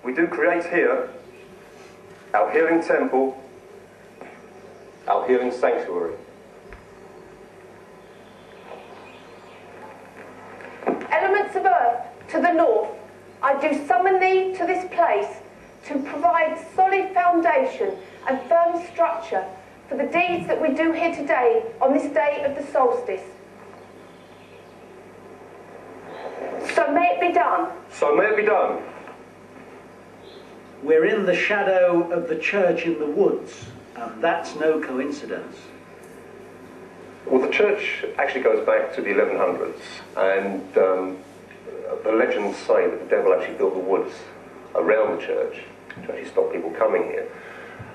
we do create here our healing temple, our healing sanctuary. Elements of earth to the north, I do summon thee to this place to provide solid foundation and firm structure for the deeds that we do here today on this day of the solstice. So may it be done. So may it be done. We're in the shadow of the church in the woods, and that's no coincidence. Well, the church actually goes back to the 1100s, and the legends say that the devil actually built the woods around the church to actually stop people coming here.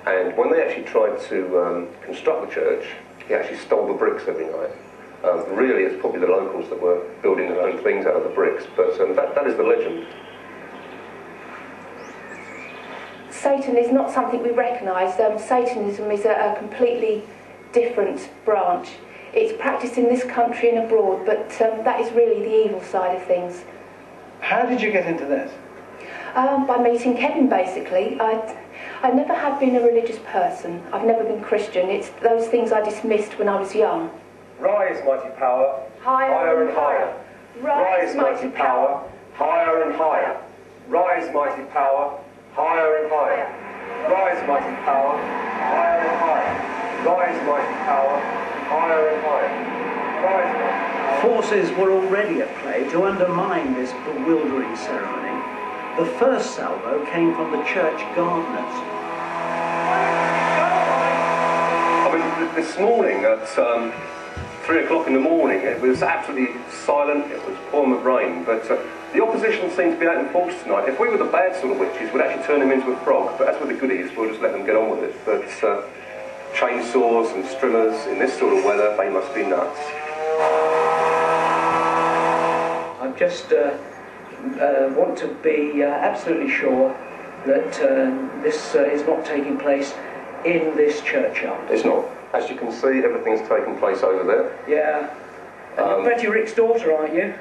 And when they actually tried to construct the church, he actually stole the bricks every night. Really, it's probably the locals that were building their own things out of the bricks, but that is the legend. Satan is not something we recognise. Satanism is a completely different branch. It's practiced in this country and abroad, but that is really the evil side of things. How did you get into this? By meeting Kevin, basically. I never have been a religious person. I've never been Christian. It's those things I dismissed when I was young. Rise, mighty power, higher and higher. Rise, mighty power, higher and higher. Rise, mighty power, higher and higher. Rise, mighty power, higher and higher. Rise, mighty power, higher and higher. Rise, mighty power. Forces were already at play to undermine this bewildering ceremony. The first salvo came from the church gardeners. I mean, this morning at 3 o'clock in the morning, it was absolutely silent, it was pouring with rain, but the opposition seemed to be out in force tonight. If we were the bad sort of witches, we'd actually turn them into a frog, but as with the goodies, we'll just let them get on with it. But chainsaws and strimmers in this sort of weather, they must be nuts. I just want to be absolutely sure that this is not taking place in this churchyard. It's not. As you can see, everything's taken place over there. Yeah. And you're Betty Rick's daughter, aren't you?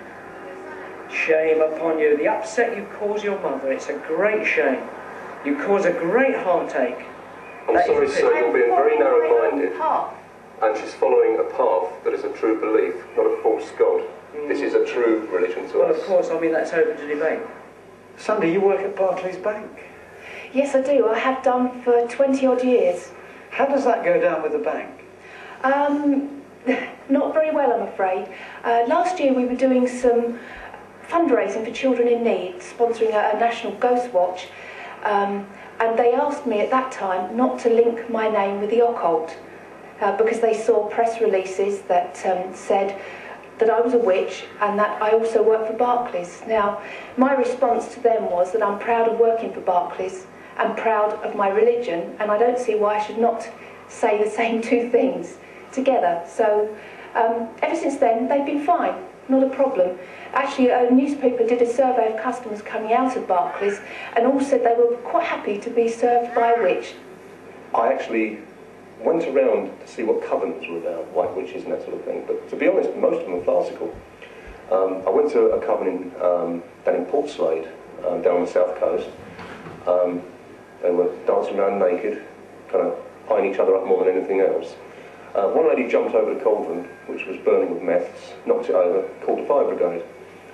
Shame upon you. The upset you cause your mother, it's a great shame. You cause a great heartache. I'm sorry, sir, you're being very narrow-minded. And she's following a path that is a true belief, not a false god. This is a true religion to us. Well, of course, I mean, that's open to debate. Sandy, you work at Barclays Bank. Yes, I do. I have done for 20-odd years. How does that go down with the bank? Not very well, I'm afraid. Last year we were doing some fundraising for children in need, sponsoring a national ghost watch, and they asked me at that time not to link my name with the occult, because they saw press releases that said that I was a witch and that I also work for Barclays. Now, my response to them was that I'm proud of working for Barclays and proud of my religion, and I don't see why I should not say the same two things together. So ever since then, they've been fine, not a problem. Actually, a newspaper did a survey of customers coming out of Barclays and all said they were quite happy to be served by a witch. I actually went around to see what covens were about, white witches and that sort of thing, but to be honest, most of them are farcical. I went to a coven down in Port Slade, down on the south coast. They were dancing around naked, kind of eyeing each other up more than anything else. One lady jumped over the cauldron, which was burning with meths, knocked it over, called the fire brigade.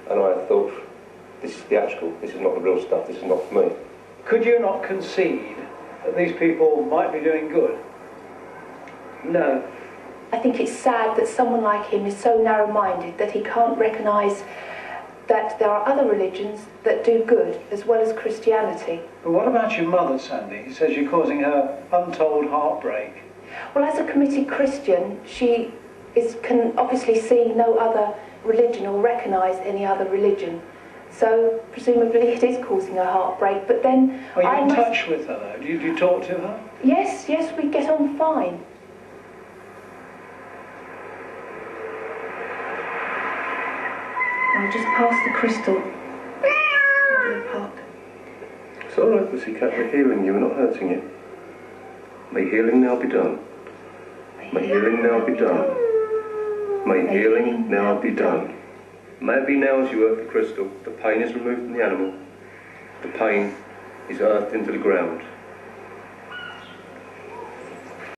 And I thought, this is theatrical, this is not the real stuff, this is not for me. Could you not concede that these people might be doing good? No. I think it's sad that someone like him is so narrow-minded that he can't recognise that there are other religions that do good as well as Christianity. But what about your mother, Sandy? He says you're causing her untold heartbreak. Well, as a committed Christian, she can obviously see no other religion or recognise any other religion. So, presumably it is causing her heartbreak, but then... Are you in touch with her, though? Do you talk to her? Yes, we get on fine. I'll just pass the crystal over the pot. It's all right, pussycat, we're hearing you, we're not hurting you. May healing now be done. May healing now be done. May healing now be done. May it be now as you work the crystal. The pain is removed from the animal. The pain is earthed into the ground.